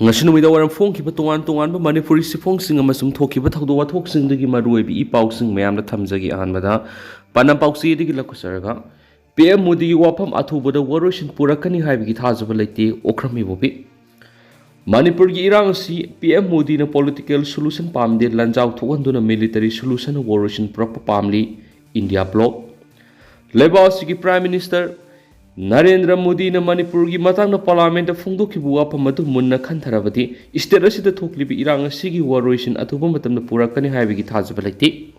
ngasi numida waram phongkiba tongan Manipuri siphongsing amasung thokiba thawdo wathoksingdagi maruoibi ipausing mayamna thamjagi ahanbada panam pausi digi lakusaraga PM Modi gi wafam athubada waroshin purakani haibigi thajaba leite okrami bobi Manipur gi irang si PM Modi na political solution pamde Lanjao thokhanduna military solution waroshin purakpa pamli India bloc Lebasi gi Prime Minister Narendra Modi na Manipur gi matang na parliament phungdoki buwa pamatu munna khantharabati state asida thoklibi irang asigi waroshin athuba matamna purakani haibigi thajaba leite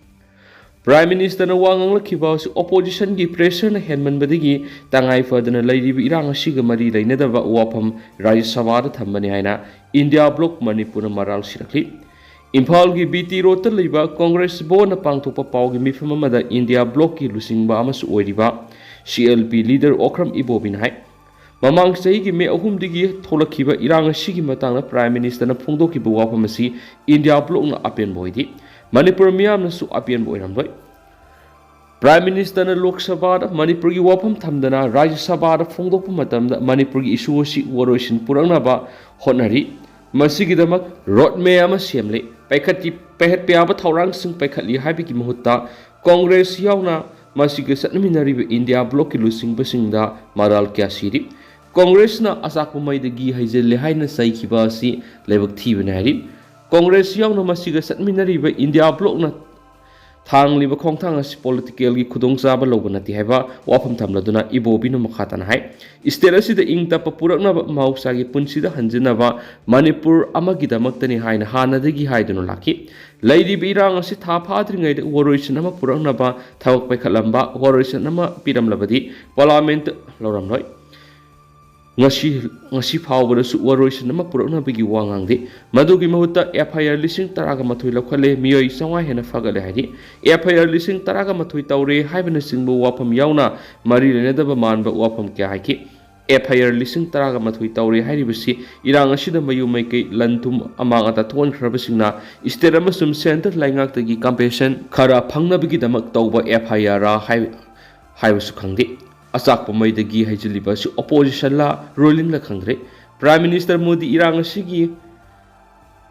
Prime Minister na wangang lakhiba opposition gi pressure na henman badigi tangai fadana lairibi irang asiga mari lainadaba wafam Rajya Sabha da thambani haina India bloc Manipur na maral sirakli Imphal gi BT road ta leiba Congress bo na pangthokpa paw gi mifam amada India bloc gi lusingba amasu oiriba CLP leader Okram Ibobin hai mamang sahi gi me ahum digi tholakhiba irang asigi matangna Prime Minister na phungdoki bu wafam asi India bloc na apen boidi Manipur miyam na su apian bo iramdoi Prime Minister na Lok Sabha da Manipur gi wafam thamdana Rajya Sabha da phongdokpa matamda Manipur gi issue si waroshin purangnaba honari masigi damak road me ama semle paikhati pehet pyaba thorang sing paikhatli haibiki mahutta Congress yauna masigi satminariba India bloc ki lusing basingda maral kya siri Congress na asakpa maidagi haijelle haina saikhiba si lebak thibana hari Congress yauna masiga satminariba India bloc na thang khongthang asi political gi khudongchaba lobanati haiba wafam thamladuna ibobinu makhatana hai state asida ingta papurakna mausa gi punsida hanjinaba Manipur amagi damaktani haina hanadagi haidunu laki laidi birang asi tha phadringai de woroisin ama purakna ba thawak paikhalamba woroisin ama piramlabadi parliament loramloi ngasi phawbada su woroisin ama purakna bigi wangangde madugi mahutta FIR lising taraga mathoi lakhale miyoi sangwa hena fagale hari FIR lising taraga mathoi taure haibana singbu wafam yauna mari lenadaba manba wafam kya haiki FIR lising taraga mathoi taure hairibasi irang asida mayu maikei lantum amang ata thon khrabasingna state amasum center laingaktagi compensation khara phangnabigi damak tawba FIR ra haibasu khangde Asak pamaidagi haijiliba si opposition la ruling la khangre Prime Minister Modi irang asigi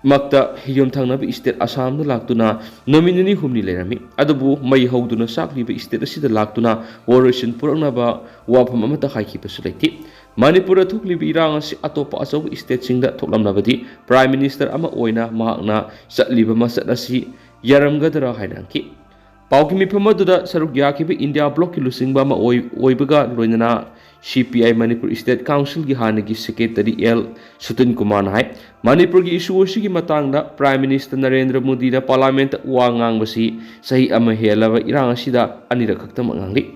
makta hiyom thangna bi state Assam na laktuna nominee humni lerami adubu mai hauduna sakliba state asida laktuna waroshin purana ba wafam amata khaiki pasulaiti Manipur thuklibi irang asi atopa asaw state singda thoklamnabadi Prime Minister ama oina mahakna satliba masat asi yaramgadara hainangki Pauki mipamaduda saruk yakibi India bloc ki lusingba ma oibaga loinana CPI Manipur State Council gi hanagi secretary L Sutin Kumar hai Manipur gi issue gi matangda Prime Minister Narendra Modi na parliament wangang basi sahi ama helaba irang asida anira khaktam angli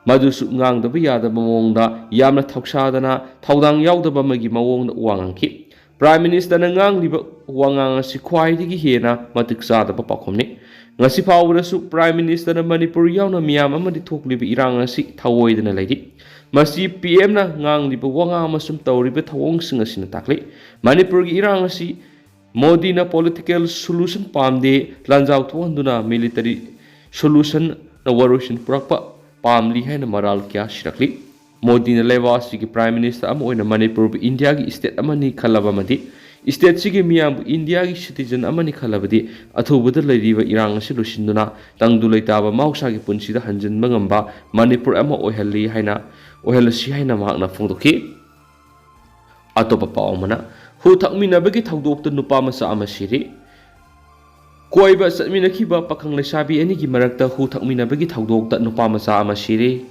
madusu ngangdaba yadaba mawongda yamna thoksadana thaudang yaudaba magi mawongda wangangki Prime Minister na ngangliba wangang asi khwaidigi hena matik sadaba pakhomni ngasi phawrasu Prime Minister na Manipur yauna miyam amadi thoklibi irang asi thawoidana leidi masi PM na ngangliba wanga amasum tawriba thawongsinga sina takli Manipur gi irang asi Modi na political solution pamde Lanjao thokhanduna military solution na waroshin purakpa pamli haina maral kya shirakli Modi na lewasi gi Prime Minister am oina Manipur India gi state amani khalaba madi State sigi miyam India gi citizen amani khalabadi athubada leiriba irang asi lusinduna tangdu leitaba mausa gi punsida hanjin mangamba Manipur ama ohelli haina ohelasi haina mahakna phungdoki atopa paumana hu thakmina bagi thawdokta nupa masa amasiri koiba satmina khiba pakhang lesabi ani gi marakta hu thakmina bagi thawdokta nupa masa amasiri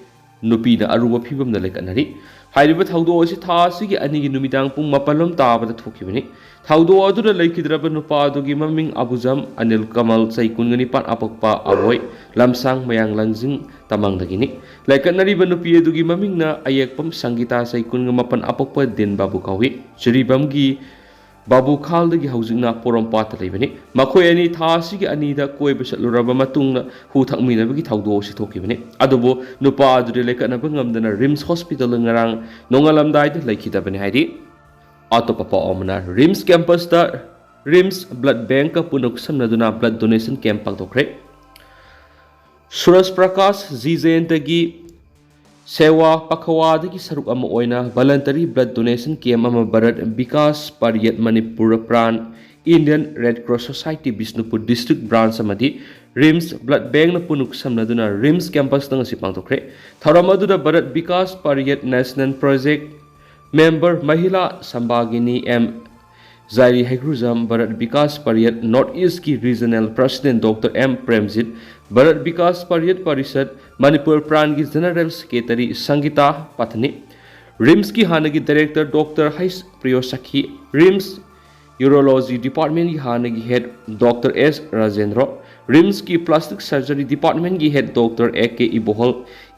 nupi na aruba phibam na lekanari hairiba thawdo asi tha sigi ani gi numidang pung mapalom tabada thokibani thawdo adura leikidraba nupa adugi maming Abujam Anil Kamal saikungani pan apakpa awoi lamsang mayang langjing tamangdagini laikanariba nupi adugi maming na ayekpam Sangita saikunga mapan apakpa din babu kawi suribam gi Babu Khaldagi haujingna Porompat leibani makhoi ani tha sigi ani da koiba satluraba matungna hu thakminabagi thawdo si thokibani adubo nupa adure lekanaba ngamdana Rims Hospital ngarang nongalamdai de laikidabani haidi atopa pa omna Rims campus da Rims blood bank ka punok samnaduna blood donation camp pangtokre Suraj Prakash Zizentagi सेवा पखवादगी सरुक अमा ओइना voluntary blood donation camp अमा भारत विकास परिषद मणिपुर प्राण Indian red cross society Bishnupur district branch अमदी RIMS blood bank न पुनुक समनदुना रिम्स कैंपस तंग असि पांगथोखरे थौरम अदुदा भारत विकास परिषद नेशनल प्रोजेक्ट मेंबर महिला संभागिनी एम जारी हैग्रुजम भारत विकास परिषद नॉर्थ ईस्ट की regional president doctor M Premjit Bharat Vikas Parishad Manipur प्राण की जनरल सेक्रेटरी संगीता पथनी रिम्स की हाने की डायरेक्टर डॉक्टर हैस प्रियोसखी रिम्स यूरोलॉजी डिपार्टमेंट की हाने की head doctor S Rajendra RIMS की प्लास्टिक सर्जरी डिपार्टमेंट की head doctor A K Ibohal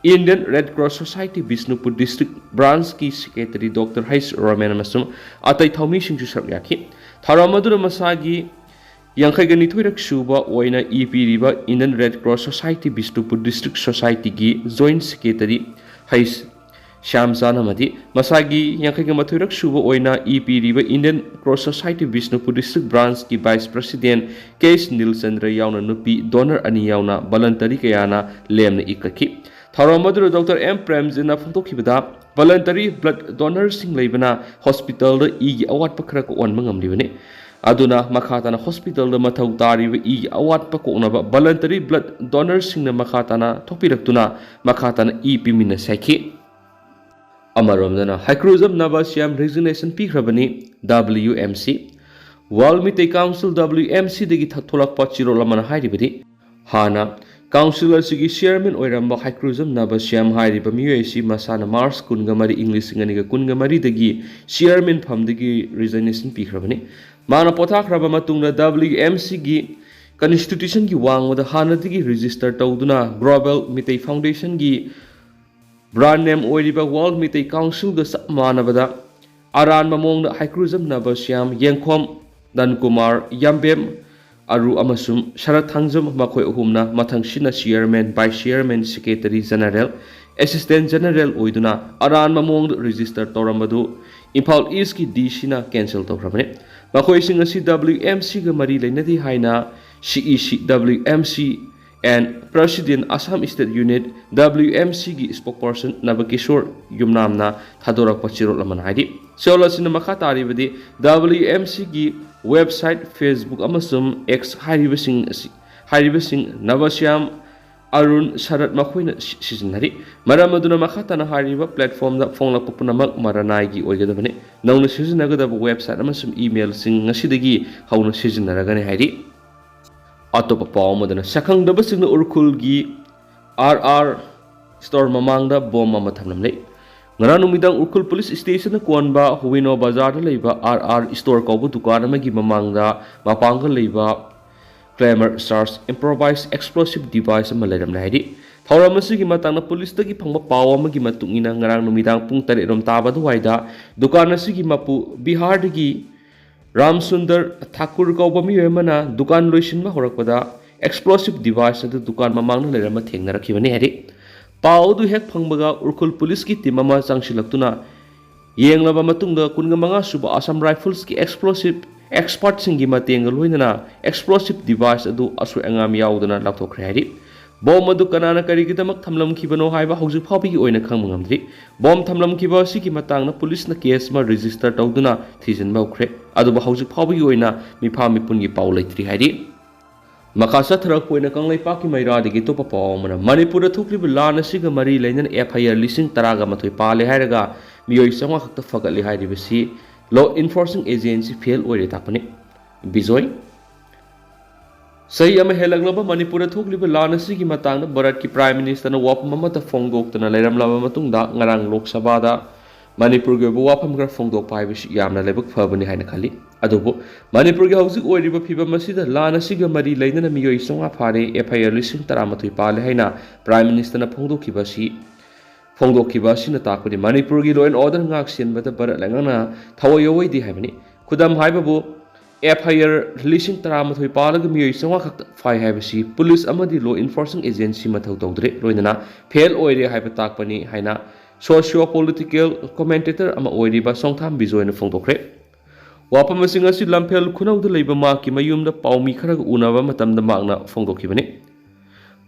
Indian red cross society Bishnupur district branch की सेक्रेटरी डॉक्टर हैस रोमेन अमसुम अतै थौमी सिंजु सरक याखि थौरम अदुना मसागी यांखैगा निथोइरक सुबा ओइना ईपीरिबा Indian red cross society Bishnupur district society की जॉइंट सेक्रेटरी हैस श्याम चानमदी मसागी यांखैगा मथोइरक सुबा ओइना ईपीरिबा Indian cross society Bishnupur district branch की वाइस प्रेसिडेंट केस नीलचंद्र यावना नुपी डोनर अनि यावना वॉलंटरी कयाना लेमना इकखि थौरम अदुदा डॉक्टर एम प्रेमजीना फोंदोखिबदा वॉलंटरी ब्लड डोनर सिंग लेबना हॉस्पिटल द ई अवाट पखरा को ओन मंगमलिबने अदुना मखाताना हॉस्पिटल द मथौ तारिबा ई अवाट पकोनबा वॉलंटरी ब्लड डोनर सिंग न मखाताना थोपिरक्तुना मखाताना ई पिमिना साइखि अमरोमदना हाइक्रूजम नबासियम रेजिग्नेशन पीख्रबनी WMC world Meitei council WMC दगी थथोलकपा चिरोलमना हाइरिबदी हाना काउंसिल असुगी चेयरमैन ओइरंबा हाइक्रूजम नबासियम हाइरिबा मियोइसी मसाना मार्च कुनगमरी इंग्लिश सिंगनिगा कुनगमरी दगी चेयरमैन फमदगी रेजिग्नेशन पीख्रबनी माना पोथाख्रबा मतुंगना WMC गी कॉन्स्टिट्यूशन की वांगवदा हानदगी रजिस्टर तौदुना ग्लोबल मिते फाउंडेशन की ब्रांड नेम ओइरिबा वर्ल्ड मिते काउंसिल ग मानबदा अरान ममोंग हाइक्रूजम नबासियम येंखोम दनकुमार यम्बेम अरु अमसुम शरद थांजम मखोय अहुमना मथंगसिना chairman vice chairman secretary general assistant general ओइदुना अरान ममोंग रजिस्टर तौरमदु इम्फाल ईस्ट की डीसीना कैंसिल तौरबने मखोयसिंग असि WMC ग मरी लेनदी हाइना CEC WMC and President Assam State Unit WMC की स्पोकपर्सन नवकिशोर युमनामना थादोरक पचिरोल अमन हाइदि सेलसिन मखा तारिबदि WMC की वेबसाइट फेसबुक अमसुम X हाइरिबसिंग नवश्याम अरुण शरद मखोइना सिजनहरि मरम अदुना मखा तना हाइरिबा प्लेटफॉर्म दा फोंगलक पुनमक मरनाई की ओइगदबने नौना सिजनगदब वेबसाइट अमसुम ईमेल सिंग ngsidagi हौना सिजनरगने हाइदि अतोप पावमदना सखंगदबसिंग उरखुल की RR स्टोर ममांगदा बॉम्ब अमा थमलमले ngara numidang urkhul police station कोनबा हुविनो बाजार लेबा RR स्टोर कौबु दुकान अमगी ममांगदा मपांग लेबा claimer stars improvised explosive device अमा लेरमले हाइदि थौरम असिगी मतांगना पुलिस तगी फंगबा पाव अमगी मतुंगिना ngara numidang पुंग 3 रोम ताबा दुवाइदा दुकान असिगी मपु बिहार दगी राम सुंदर ठाकुर कौबमी वेमना दुकान लोइसिन में होरकपदा एक्सप्लोसिव डिवाइस अदु दुकान ममांगना लेरम थेंगनरखिबने हेरि पाउदु हेक फंगबगा उरखुल पुलिस की टीम अमा चांगसिलक्तुना येंगलबा मतुंगा 15 सुबा असम राइफल्स की एक्सप्लोसिव एक्सपर्ट सिंगी मतेंग लोइनना एक्सप्लोसिव डिवाइस अदु असु अंगाम याउदना लाथोखरे हेरि बॉम्ब अदु कनाना करिगिदमक थमलमखिबनो हाइबा हौजिक फाबिगी ओइना खंगमंगमद्रि बॉम्ब थमलमखिबा सिगी मतांगना पुलिस न केस मा रजिस्टर तौदुना थिजन बौखरे अदु हौजिक फाबिगी ओइना मिफा मिपुनगी पाउ लैत्रि हाइदि मखासा थरक पोइना कंगलै पाकी मैरादगी तोप पावमना मणिपुर थुक्लिब लान असिगा मरी लैनन FIR 13 पाले हाइरगा मियोइ संगा खक्ता फगतले हाइरिबसी लॉ इन्फोर्सिंग एजेंसी फेल ओइरे तापने बिजोय सही अमे हेलगलबा मणिपुर थोकलिबा लान असिगी मतांगना भारत की प्राइम मिनिस्टर वाफम अमता फोंगदोक्तना लेरमलाबा मतुंगदा ngarang लोक सभादा मणिपुर के वाफम खर फोंगदोक्पा हाइबसि यामना लेबक फबनि हाइना खाली अदुबो मणिपुर के हौजिक ओइरिबा फिबम असिदा लान असिगा मरी लैनना मियोइ संगा फारे FIR 13 पाले हाइना प्राइम मिनिस्टर फोंगदोक्खिबासिना ताकपनि मणिपुर की लॉ एंड ऑर्डर ngak सिनबदा भारत लंगना थवय यवैदि हाइबनि खुदम हाइबबो FIR 13 पालग मियोइ संगा खक्ता फाइ हाइबसि पुलिस अमदि लॉ इन्फोर्सिंग एजेंसी मथौ तौद्रे लोइनना फेल ओइरे हाइबा ताकपनि हाइना सोशियो पॉलिटिकल कमेंटेटर अमा ओइरिबा सोंथाम बिजोयना फोंदोखरे वाफम सिंग असि लम्फेल खुनौद लेबा माकी मयुमदा पाउमी Kharag उनाबा मतमदा मागना फोंदोखिबने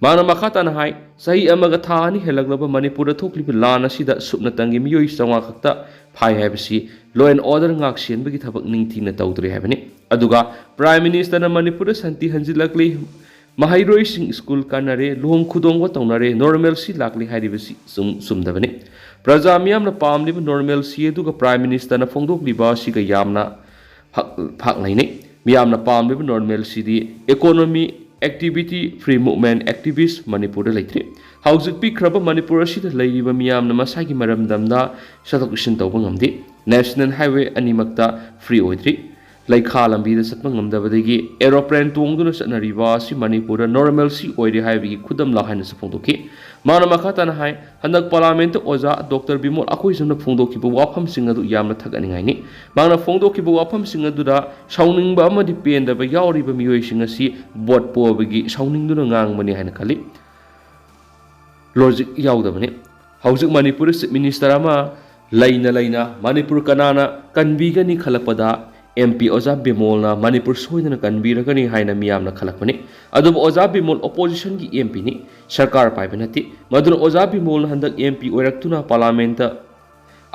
Mana makata na hai sahi amaga tha ani helaglaba Manipur thokliba lan asida supna tangi miyoi sanga khakta phai haibasi law and order ngak sian bagi thabak ningthina tawdre haibani aduga prime minister na Manipur santi hanjilakli mahairoi sing school kanare lom khudongwa tawnare normalcy lakli hairibasi sumdabani praja miyam na pamliba normalcy aduga prime minister na phongdokliba siga yamna phak laine miyam na pamliba normalcy di economy activity free movement activist Manipur leitre haujik pi khraba Manipur asida leiba miyam na masagi maramdamda satakishin tawba ngamdi national highway animakta free oidri laikha lambi da satma ngamdabadagi aeroplane tongduna satnariba si Manipur normalcy oidi highway khudam la haina sapongdoki mana makata na hai handak parliament oja Dr. Bimol akoi jamna phongdoki bu wafam singadu yamna thaganingai ni bangna phongdoki bu wafam singadu da sauningba amadi penda ba yauriba miyoi singasi bot pobagi sauningduna ngangmani haina khali logic yaudabani haujik Manipur minister ama laina Manipur kanana kanbigani khalakpada MP Oja Bimol na Manipur soidana kanbiragani haina miyamna khalakpani adub Oja Bimol opposition gi MP ni sarkar paibanati madun Oja Bimol handak MP oiraktuna parliament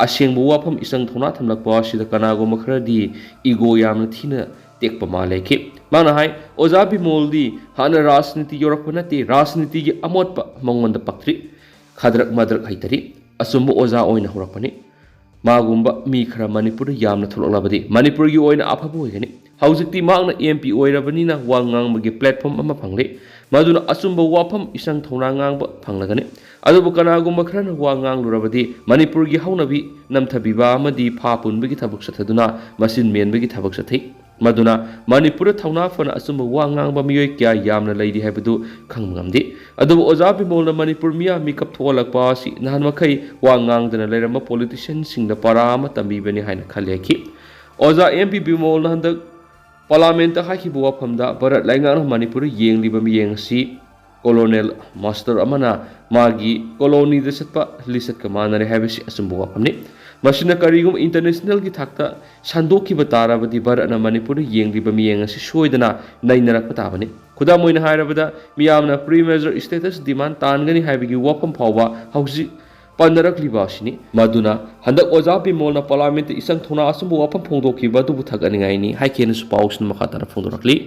asengbu wafam isang thona thamlakpa sida kanago makhradi ego yamna thina tekpa maleke mana hai Oja Bimol di hana rajniti yorakpanati rajniti gi amotpa mangonda paktri khadrak madrak haitari asumbu Oja oina horakpani magumba mi khara Manipur yamna tholoklabadi Manipur gi oina aphabo hoigani haujikti magna MP oirabanina wangang magi platform ama phangle maduna asumba wafam isang thona ngangba phanglagani adubu kanagumba khrana wangang lurabadi Manipur gi haunabi namthabiba amadi phapun bagi thabak sathaduna masin men bagi thabak sathai maduna Manipur thawna fana asumba wangang ba miyoi kya yamna leidi haibadu khangmamdi adubu Oja Bimol na Manipur miya mikap tholakpa si nahan makai wangang dana leirama politician singda parama tambibani haina khaleki Oja MP Bimol na handak parliament haki buwa phamda barat laingang Manipur yengliba miyeng si colonel master amana magi colony da satpa lisat kamana re habisi asumbuwa phamni masina karigum international ki thakta sandoki batara badi baratna Manipur yengliba miyeng si soidana nainarak patabani khuda moina hairabada miyamna pre measure status demand tangani haibigi wapam phawba hausi pandarak libasini maduna handak Oja Bimol na parliament isang thona asumbu wapam phongdoki badu thaganingai ni haikhen su pausna makhatara phongdorakli